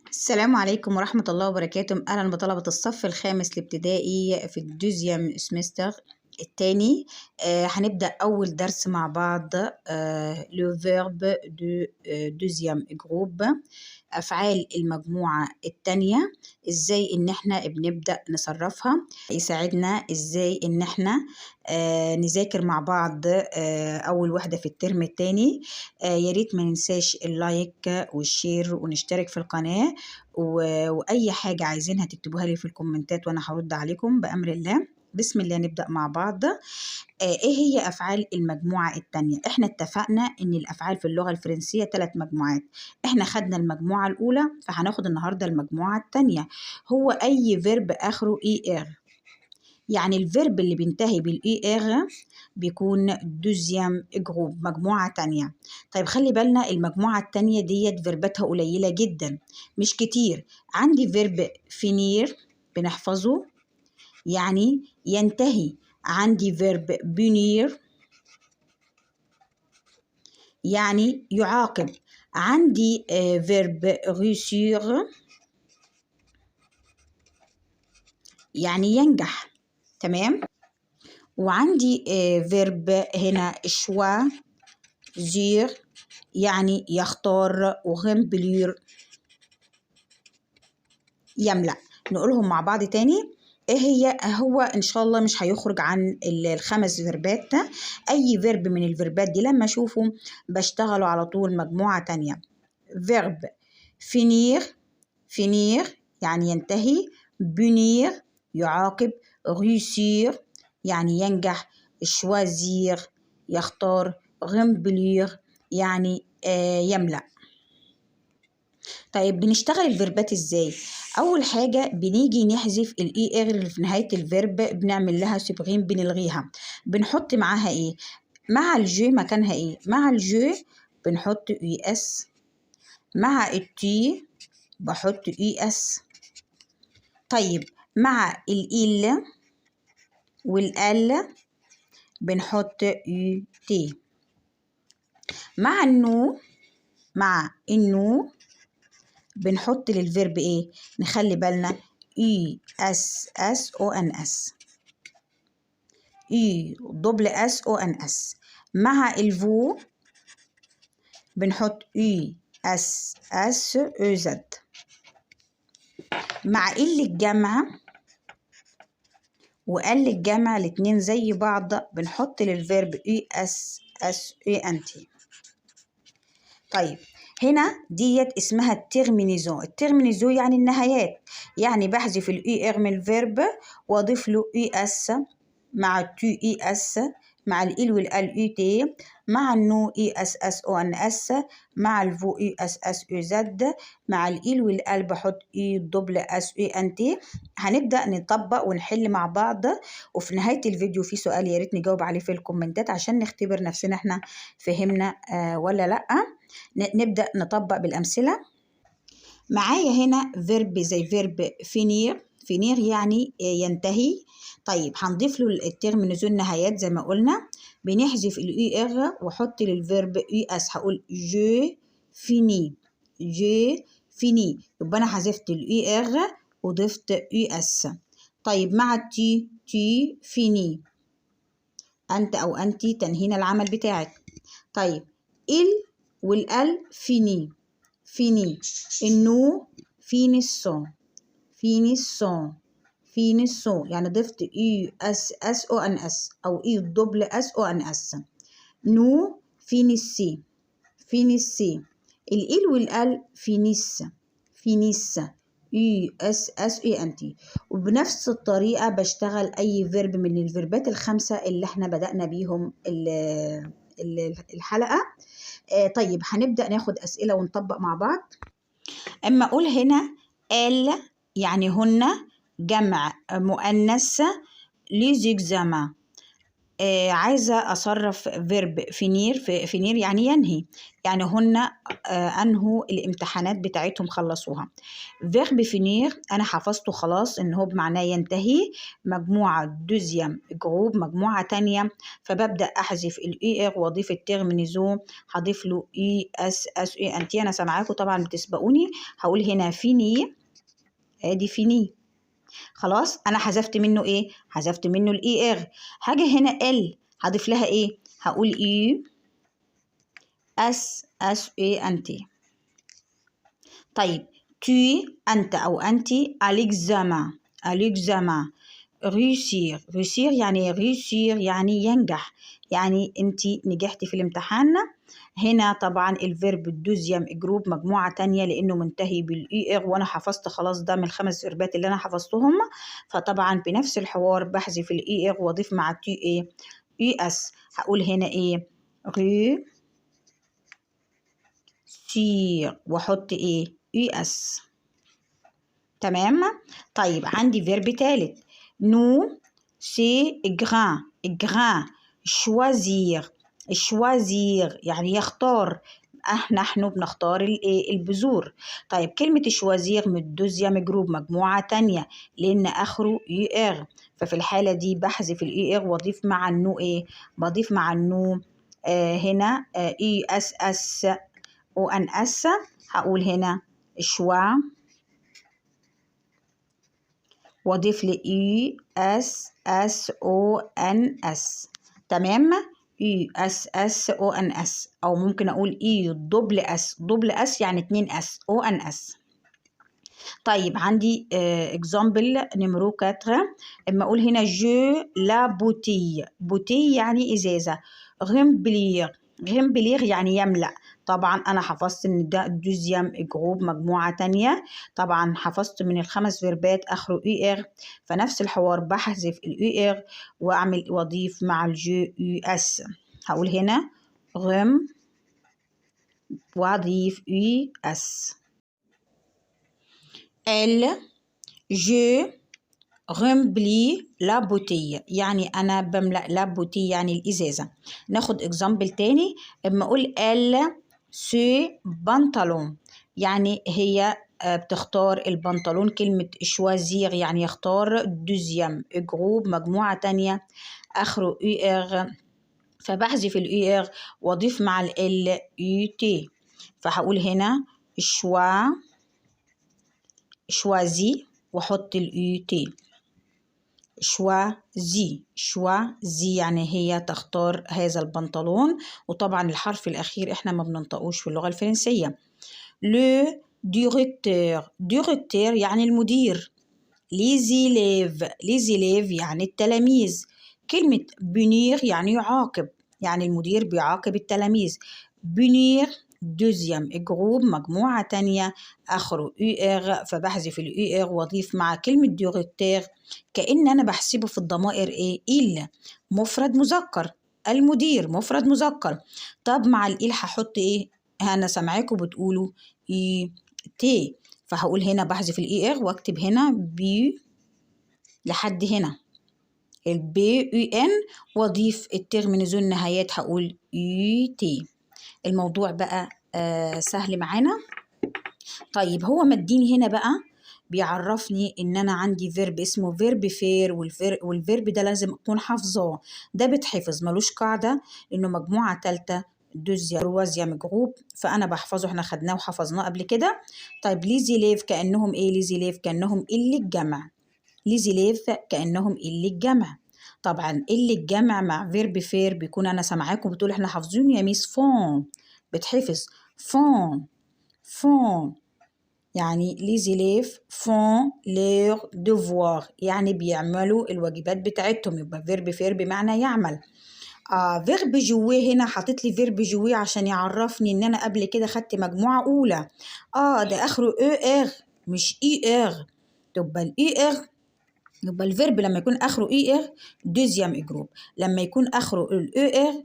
السلام عليكم ورحمة الله وبركاته. أهلا بطلبة الصف الخامس الابتدائي في الدوزيام سمستر التاني. هنبدأ أول درس مع بعض. لو فيرب دو دوزيام جروب، أفعال المجموعة التانية، إزاي إن إحنا بنبدأ نصرفها، يساعدنا إزاي إن إحنا نذاكر مع بعض أول واحدة في الترم التاني. ياريت ما ننساش اللايك والشير ونشترك في القناة، وأي حاجة عايزينها تكتبوها لي في الكومنتات وأنا هرد عليكم بأمر الله. بسم الله نبدأ مع بعض. إيه هي أفعال المجموعة التانية؟ إحنا اتفقنا إن الأفعال في اللغة الفرنسية 3 مجموعات. إحنا خدنا المجموعة الأولى، فهناخد النهاردة المجموعة التانية. هو أي فيرب آخره ER، يعني الفيرب اللي بينتهي بالER بيكون دوزيام جروب، مجموعة تانية. طيب خلي بالنا المجموعة التانية ديت فيرباتها قليلة جدا، مش كتير. عندي فيرب فينير بنحفظه يعني ينتهي، عندي فيرب بونير يعني يعاقب، عندي فيرب ريسير يعني ينجح، تمام. وعندي فيرب هنا شوا زير يعني يختار، وغمبلير يملأ. نقولهم مع بعض تاني. ايه هو ان شاء الله مش هيخرج عن الخمس فيربات. اي فيرب من الفيربات دي لما اشوفه بشتغله على طول مجموعة تانية. فيرب فينير، فينير يعني ينتهي، بونير يعاقب، ريسير يعني ينجح، شوازير يختار، غمبلير يعني يملأ. طيب بنشتغل الفيربات ازاي؟ اول حاجه بنيجي نحذف الاي ار اللي في نهايه الفيرب، بنعمل لها سبغين، بنلغيها. بنحط معاها ايه؟ مع الجو مكانها ايه؟ مع الجو بنحط اي اس، مع التي بحط اي اس. طيب مع الإل والال بنحط يو تي. مع النو، مع النو بنحط للفيرب ايه؟ نخلي بالنا اي اس اس او ان اس، اي دبل اس او ان اس. مع الفو بنحط اي اس اس او زد. مع ال الجمع وقال الجمع الاتنين زي بعض، بنحط للفيرب اي اس اس اي ان تي. طيب هنا ديت اسمها التيرمينيزون. التيرمينيزون يعني النهايات، يعني بحذف الاي ار من الفيرب واضيف له اي اس، مع التو اي اس، مع الال والال اي تي، مع النو اي اس اس او ان اس، مع الفو اي اس اس او زد، مع الال والال بحط اي دبل اس اي ان تي. هنبدا نطبق ونحل مع بعض، وفي نهايه الفيديو في سؤال يا ريت نجاوب عليه في الكومنتات عشان نختبر نفسنا احنا فهمنا ولا لا. نبدأ نطبق بالأمثلة. معايا هنا فيرب زي فيرب فينير، فينير يعني ينتهي. طيب هنضيف له الترمينيزون نهايات زي ما قلنا، بنحذف الاي ار واحط للفيرب اي اس، هقول جو فيني، جو فيني، يبقى انا حذفت الاي ار وضفت اي اس. طيب مع التي، تي فيني، انت او انتي تنهينا العمل بتاعك. طيب ال والال فيني، فيني. النو فينيسون، فينيسون، فينيسون يعني ضفت اي اس اس او ان اس او اي دبل اس او ان اس. نو فينيسي، فينيسي. الال والال فينيس، فينيس، اي اس اس اي ان تي. وبنفس الطريقه بشتغل اي فيرب من الفيربات الخمسه اللي احنا بدأنا بيهم الحلقه. طيب هنبدأ ناخد أسئلة ونطبق مع بعض. أما أقول هنا ال يعني هن، جمع مؤنث، les examens. عايزة أصرف فيرب فينير. فينير يعني ينهي، يعني هن أنهوا الامتحانات بتاعتهم، خلصوها. فيرب فينير أنا حفظته خلاص إن هو بمعناه ينتهي. مجموعة دوزيام جروب مجموعة تانية، فببدأ أحذف الإي إر وأضيف الترمينيزون، هضيف له إي أس أس إي أنتي. أنا سامعاكم طبعا بتسبقوني. هقول هنا فيني، أدي فيني خلاص. انا حذفت منه ايه؟ حذفت منه الاي ار. حاجه هنا ال هضيف لها ايه؟ هقول اي اس اس اي انتي. طيب تي انت او انتي الاكزامان. الاكزامان ريسير. ريسير يعني ريسير يعني ينجح، يعني انتي نجحتي في الامتحان. هنا طبعا الفيرب الدوزيام جروب مجموعة تانية لأنه منتهي بالإي إر، وأنا حفظت خلاص ده من الخمس فيربات اللي أنا حفظتهم. فطبعا بنفس الحوار بحذف الإي إر وأضيف مع التي إيه؟ إي أس. هقول هنا إيه؟ ري سير وأحط إيه؟ إي أس. تمام. طيب عندي فيرب تالت، نو سي إجران. إجران شوازير. شوازير يعني يختار. نحن بنختار البذور. طيب كلمة شوازير من الدوزيام جروب مجموعة تانية لأن آخره اي ار، ففي الحالة دي بحذف الاي ار واضيف مع النو ايه؟ بضيف مع النو هنا اي اس اس او ان اس. هقول هنا شوا واضيف لي اي اس اس او ان اس. تمام. اي اس اس او ان اس، او ممكن اقول اي دبل اس. دبل اس يعني 2 اس او ان اس. طيب عندي اكزامبل نمرو 4. اما اقول هنا جو لا بوتي. بوتي يعني ازازه. غمبلير. غمبلير يعني يملأ. طبعا انا حفظت ان ده دوزيام جروب مجموعه تانية. طبعا حفظت من الخمس فيربات اخره اي ار، فنفس الحوار بحذف الاي ار واعمل واضيف مع الجو يو اس. هقول هنا غم واضيف يو اس. ال جو رمبلي لا بوتية يعني أنا بملأ لا بوتية يعني الإزازة. ناخد إكزامبل تاني. اما أقول ال سي بنطلون يعني هي بتختار البنطلون. كلمة شوازير يعني يختار. دوزيام جروب مجموعة تانية آخره اي ار، فبحذف الاي ار واضيف مع ال يو تي. فهقول هنا شوازي واحط اليو تي. شوازي. شوازي يعني هي تختار هذا البنطلون، وطبعا الحرف الأخير إحنا ما بننطقوش في اللغة الفرنسية. لو ديريكتور. ديريكتور يعني المدير. ليزيليف. ليزيليف يعني التلاميذ. كلمة بنير يعني يعاقب، يعني المدير بيعاقب التلاميذ. بنير دوزيام جروب مجموعة تانية آخره اي ار، فبحذف الاي ار واضيف مع كلمة ديريكتور كأن أنا بحسبه في الضمائر ايه؟ إل مفرد مذكر. المدير مفرد مذكر. طب مع الإل هحط ايه؟ أنا سامعاكم بتقولوا اي تي، فهقول هنا بحذف الاي ار واكتب هنا بي لحد هنا البي يو ان واضيف الترمينزون نهايات هقول يو تي. الموضوع بقى سهل معانا. طيب هو مديني هنا بقى بيعرفني ان انا عندي فيرب اسمه فيرب فير، والفيرب ده لازم اكون حافظاه. ده بيتحفظ ملوش قاعده لانه مجموعه ثالثه دوزيام جروب، فانا بحفظه. احنا خدناه وحفظناه قبل كده. طيب ليزي ليف كانهم ايه؟ ليزي ليف كانهم اللي الجمع. ليزي ليف كانهم اللي الجمع. طبعا اللي الجمع مع فيرب فير بيكون انا سامعاكم بتقول احنا حافظين يا ميس فون. بتحفظ فون. فون يعني les élèves font leurs devoirs يعني بيعملوا الواجبات بتاعتهم، يبقى فيرب فير بمعنى يعمل. فيرب جويه هنا حاطط لي فيرب جويه عشان يعرفني ان انا قبل كده خدت مجموعة اولى. ده اخره اي ار مش اي ار. يبقى الاي ار، يبقى الفيرب لما يكون اخره اي ار دوزيام جروب، لما يكون اخره الاي ار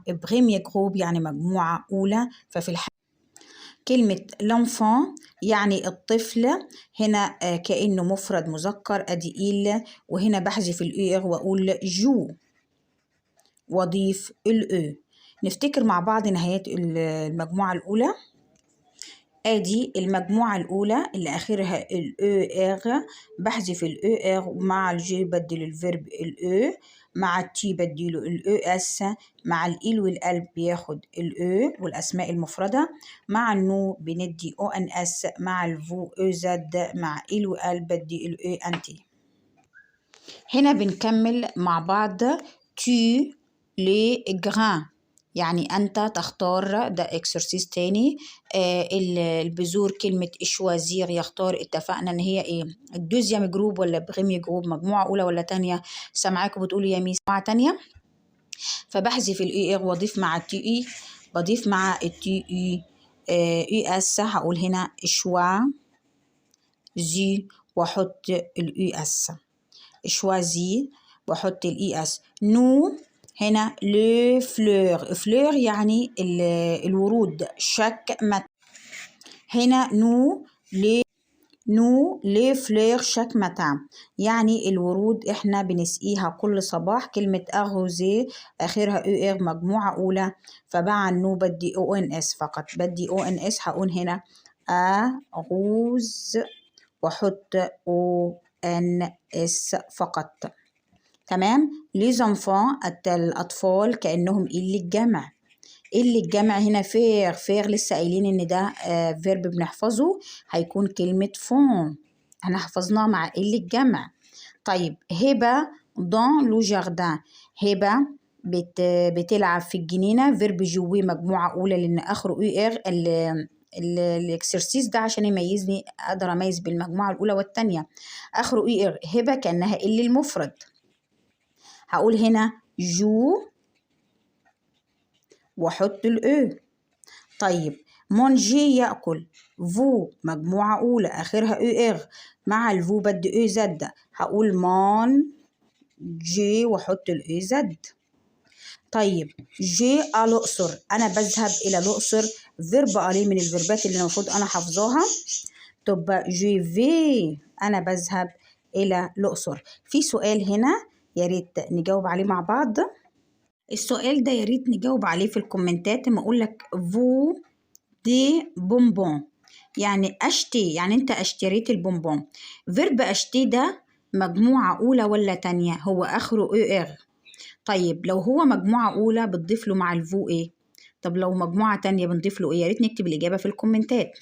بريمير جروب يعني مجموعة اولى. ففي كلمة l'enfant يعني الطفل هنا كأنه مفرد مذكر أدي إل، وهنا بحذف الإير وأقول جو. وأضيف الأو. نفتكر مع بعض نهايات المجموعة الأولى. ادي المجموعة الأولى اللي آخرها الأو إغ، بحذف الأو إغ، مع الجي بدل الفيرب الأو، مع التي بديله الأو إس، مع الإل والقلب بياخد الأو والأسماء المفردة، مع النو بندي أو إن إس، مع الفو أو زد، مع إل وقلب بدي الأو إن تي. هنا بنكمل مع بعض tu les grains، يعني أنت تختار. ده إكسرسيس تاني. البذور كلمة إشوازير يختار. اتفقنا إن هي إيه؟ الدوزيام جروب ولا بريمي جروب، مجموعة أولى ولا تانية؟ سامعاكم بتقولوا يا ميس مجموعة تانية. فبحذف الإي إغ وأضيف مع التي إي، بضيف مع التي إي إي إس. هقول هنا إشوا زي وأحط الإي إس، إشوازي وأحط الإي إس. نو هنا لو فلور، فلور يعني الورود. شاك مات هنا نو لي فلور شاك ماتان، يعني الورود احنا بنسقيها كل صباح. كلمة أغوزي آخرها او إغ، مجموعة أولى، فبعد نو بدي او ان اس فقط. بدي او ان اس هقول هنا أغوز وأحط او ان اس فقط. تمام. ليز انفان الأطفال كأنهم اللي الجمع. اللي الجمع هنا فير لسه قايلين إن ده فيرب بنحفظه، هيكون كلمة فون، احنا حفظناه مع اللي الجمع. طيب هبة دون لو جاردان، هبة بتلعب في الجنينة. فيرب جوي مجموعة أولى لأن آخره اي إغ. الاكسرسيس ده عشان يميزني أقدر أميز بالمجموعة الأولى والتانية. آخره اي إغ. هبة كأنها اللي المفرد، هقول هنا جو واحط الأو. طيب مونجي يأكل، فو مجموعة أولى آخرها أو إغ، مع الفو بدي أو زد، هقول مون جي واحط الأو زد. طيب جي الأقصر، أنا بذهب إلى الأقصر. فيرب ألي من الفيربات اللي المفروض أنا حافظاها، تبقى جي في، أنا بذهب إلى الأقصر. في سؤال هنا يا ريت نجاوب عليه مع بعض. السؤال ده يا ريت نجاوب عليه في الكومنتات. ما اقول لك فو دي بونبون، يعني اشتي، يعني انت اشتريت البونبون. فيرب اشتي ده مجموعة اولى ولا تانية؟ هو اخره او اغ. طيب لو هو مجموعة اولى بتضيف له مع الفو ايه؟ طب لو مجموعة تانية بنضيف له ايه؟ يا ريت نكتب الاجابة في الكومنتات.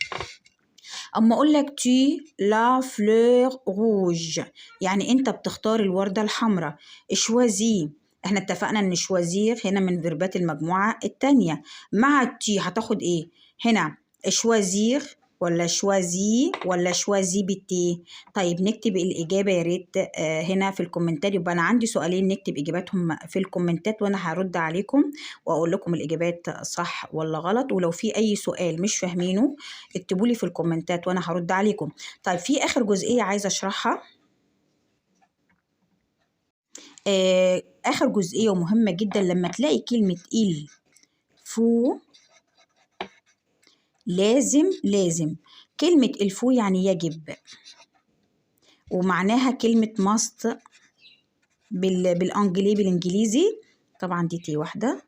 اما اقول لك تي لا فلور روج، يعني انت بتختار الوردة الحمراء. شوازي، احنا اتفقنا ان شوازير هنا من فيربات المجموعة التانية. مع التي هتاخد ايه هنا؟ شوازير ولا شوازي ولا شوازي بالتي؟ طيب نكتب الإجابة يا ريت هنا في الكومنتات. يبقى أنا عندي سؤالين نكتب إجاباتهم في الكومنتات وأنا هرد عليكم وأقول لكم الإجابات صح ولا غلط. ولو في أي سؤال مش فاهمينه اكتبوا لي في الكومنتات وأنا هرد عليكم. طيب في آخر جزئية عايزة أشرحها. آخر جزئية ومهمة جدا، لما تلاقي كلمة إل فو لازم كلمة الفو يعني يجب، ومعناها كلمة must بالإنجليزي طبعا دي تي واحدة.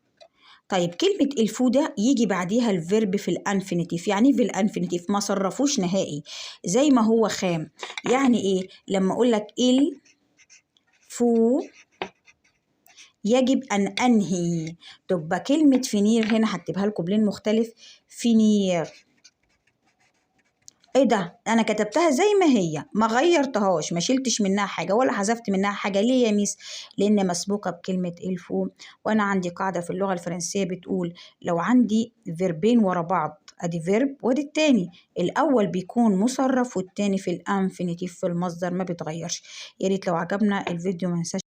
طيب كلمة الفو ده يجي بعديها الفيرب في الانفينيتيف. يعني في الانفينيتيف ما صرفوش نهائي زي ما هو خام. يعني ايه؟ لما اقول لك الفو يجب ان انهي، تبقى كلمة فينير هنا هكتبها لكم بلين مختلف، فينير. ايه ده؟ انا كتبتها زي ما هي، ما غيرتهاش، ما شلتش منها حاجه ولا حذفت منها حاجه. ليه يا ميس؟ لان مسبوقه بكلمه الفو. وانا عندي قاعده في اللغه الفرنسيه بتقول لو عندي فيربين ورا بعض، ادي فيرب وادي التاني، الاول بيكون مصرف والتاني في الانفينيتيف في المصدر، ما بيتغيرش. يا ريت لو عجبنا الفيديو ما ننساش